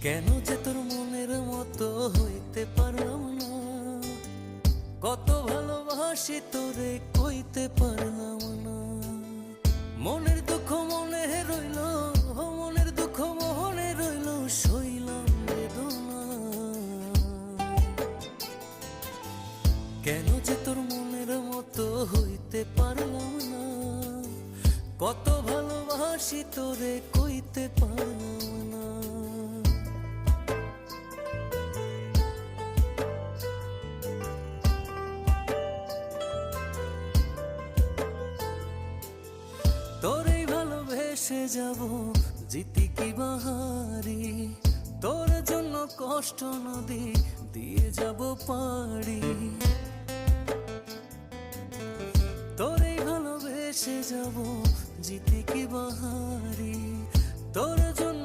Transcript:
কেন যে তোর মনের মতো হইতে পারলাম না, কত ভালোবাসি তোরে কইতে পারলাম না। মনের দুঃখ মনে রইল, মনের দুঃখ মনে রইল, সইলাম বেদনা। কেন যে তোর মনের মতো হইতে পারলাম না, কত ভালোবাসি তোরে কইতে পারলাম না। তোরেই ভালোবেসে যাব, জিতি কি বাহারি, তোর জন্য কষ্ট নদী দিয়ে যাব পাড়ি। তোরেই ভালোবেসে যাব, জিতি কি বাহারি, তোর জন্য